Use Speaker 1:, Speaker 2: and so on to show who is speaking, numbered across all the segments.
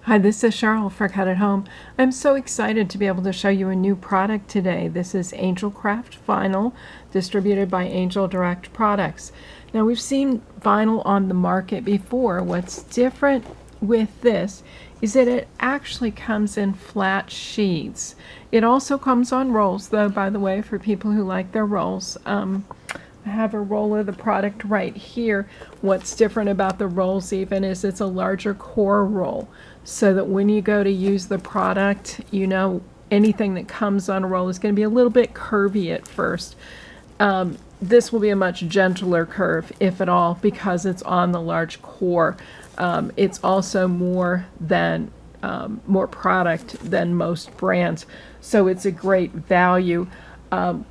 Speaker 1: Hi, this is Cheryl for Cut at Home. I'm so excited to be able to show you a new product today. This is Angel Craft Vinyl, distributed by Angel Direct Products. Now, we've seen vinyl on the market before. What's different with this is that it actually comes in flat sheets. It also comes on rolls, though, by the way, for people who like their rolls. I have a roll of the product right here. What's different about the rolls even is it's a larger core roll, so that when you go to use the product, you know anything that comes on a roll is going to be a little bit curvy at first. This will be a much gentler curve, if at all, because it's on the large core. It's also more product than most brands, so it's a great value.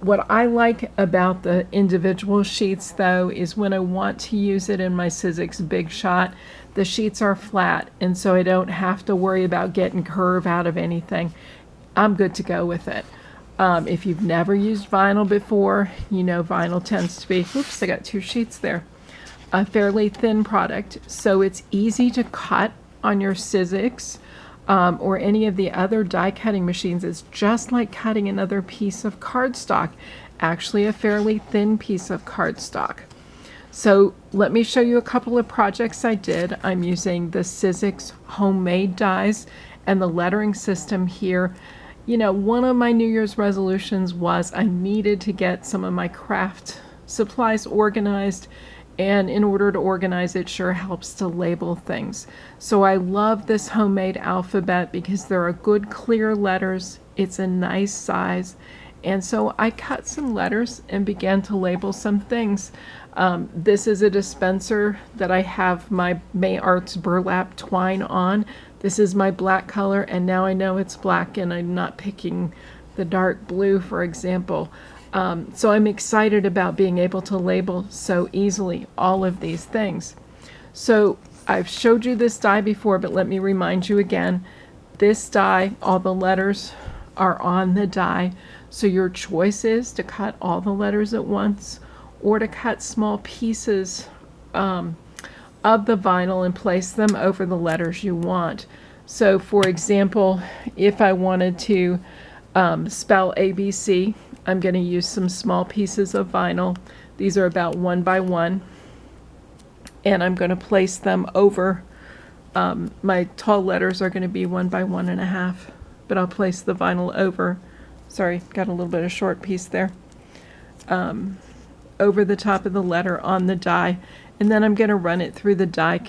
Speaker 1: What I like about the individual sheets, though, is when I want to use it in my Sizzix Big Shot, the sheets are flat, and so I don't have to worry about getting curve out of anything. I'm good to go with it. If you've never used vinyl before, you know vinyl tends to be, oops, I got two sheets there, a fairly thin product, so it's easy to cut on your Sizzix. Or any of the other die cutting machines. Is just like cutting another piece of cardstock, actually a fairly thin piece of cardstock. So let me show you a couple of projects I did. I'm using the Sizzix homemade dies and the lettering system here. You know, one of my New Year's resolutions was I needed to get some of my craft supplies organized, and in order to organize it sure helps to label things. So I love this homemade alphabet because there are good clear letters, it's a nice size, and so I cut some letters and began to label some things. This is a dispenser that I have my May Arts burlap twine on. This is my black color, and now I know it's black and I'm not picking the dark blue, for example. So I'm excited about being able to label so easily all of these things. So I've showed you this die before, but let me remind you again. This die, all the letters are on the die. So your choice is to cut all the letters at once or to cut small pieces of the vinyl and place them over the letters you want. So for example, if I wanted to spell ABC, I'm going to use some small pieces of vinyl. These are about 1 by 1, and I'm going to place them over. My tall letters are going to be 1 by 1.5, but I'll place the vinyl over. Sorry, got a little bit of short piece there. Over the top of the letter on the die, and then I'm going to run it through the die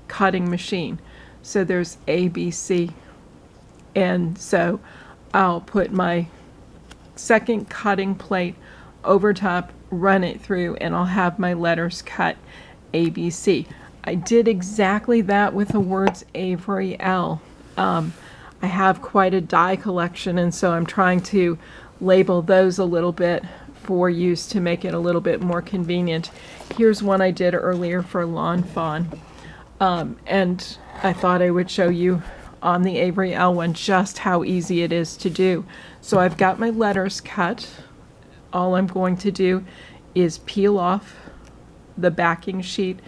Speaker 1: cutting machine. So there's ABC, and so I'll put my second cutting plate over top, run it through, and I'll have my letters cut ABC. I did exactly that with the words Avery L. I have quite a die collection, and so I'm trying to label those a little bit for use to make it a little bit more convenient. Here's one I did earlier for Lawn Fawn, and I thought I would show you on the Avery L one just how easy it is to do. So I've got my letters cut. All I'm going to do is peel off the backing sheet,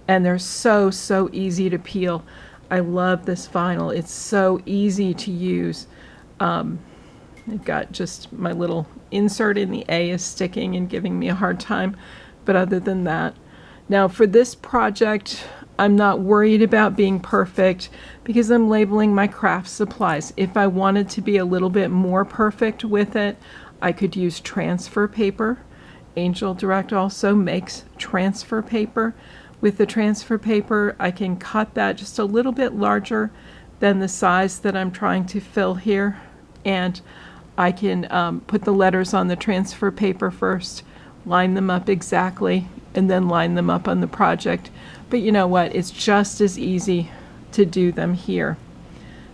Speaker 1: and they're so easy to peel. I love this vinyl. It's so easy to use. I've got just my little insert in the A is sticking and giving me a hard time, but other than that. Now for this project, I'm not worried about being perfect because I'm labeling my craft supplies. If I wanted to be a little bit more perfect with it, I could use transfer paper. Angel Direct also makes transfer paper. With the transfer paper, I can cut that just a little bit larger than the size that I'm trying to fill here, and I can put the letters on the transfer paper first, line them up exactly, and then line them up on the project. But you know what? It's just as easy to do them here.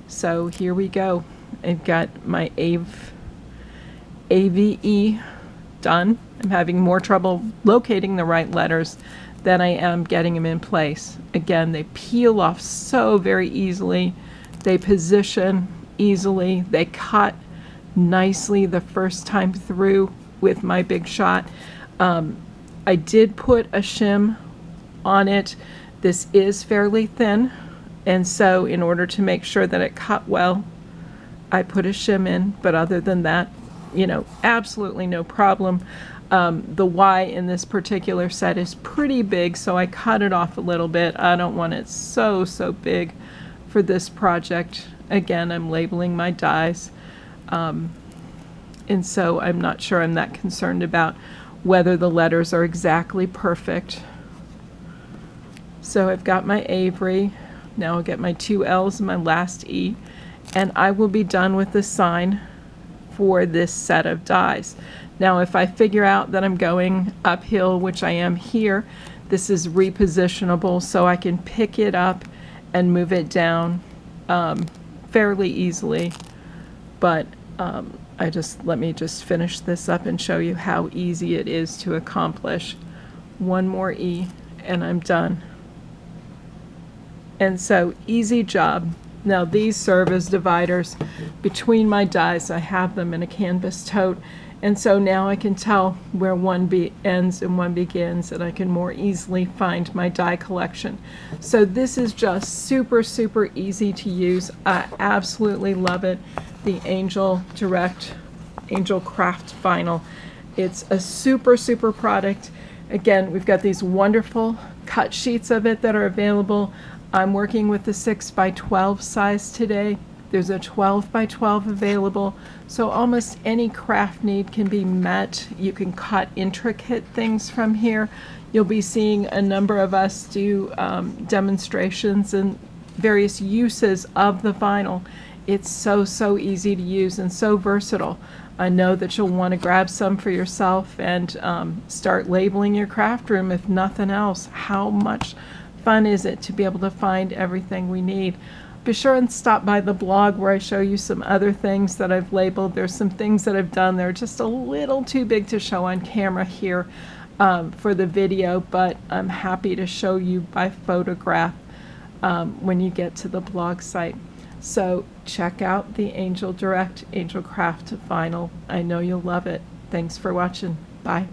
Speaker 1: So here we go. I've got my AVE done. I'm having more trouble locating the right letters than I am getting them in place. Again, they peel off so very easily. They position easily. They cut nicely the first time through with my Big Shot. I did put a shim on it. This is fairly thin. And so in order to make sure that it cut well, I put a shim in, but other than that, you know, absolutely no problem. The Y in this particular set is pretty big, so I cut it off a little bit. I don't want it so big for this project. Again, I'm labeling my dies, and so I'm not sure I'm that concerned about whether the letters are exactly perfect. So I've got my Avery. Now I'll get my 2 L's and my last E, and I will be done with the sign for this set of dies. Now if I figure out that I'm going uphill, which I am here, this is repositionable, so I can pick it up and move it down fairly easily. But let me just finish this up and show you how easy it is to accomplish. One more E and I'm done. And so, easy job. Now these serve as dividers between my dies. I have them in a canvas tote, and so now I can tell where one ends and one begins, and I can more easily find my die collection. So this is just super easy to use. I absolutely love it. The Angel Craft Vinyl. It's a super product. Again, we've got these wonderful cut sheets of it that are available. I'm working with the 6x12 size today. There's a 12x12 available, so almost any craft need can be met. You can cut intricate things from here. You'll be seeing a number of us do demonstrations and various uses of the vinyl. It's so easy to use and so versatile. I know that you'll want to grab some for yourself and start labeling your craft room, if nothing else. How much fun is it to be able to find everything we need? Be sure and stop by the blog where I show you some other things that I've labeled. There's some things that I've done that are just a little too big to show on camera here for the video, but I'm happy to show you by photograph when you get to the blog site. So check out the Angel Craft Vinyl. I know you'll love it. Thanks for watching. Bye.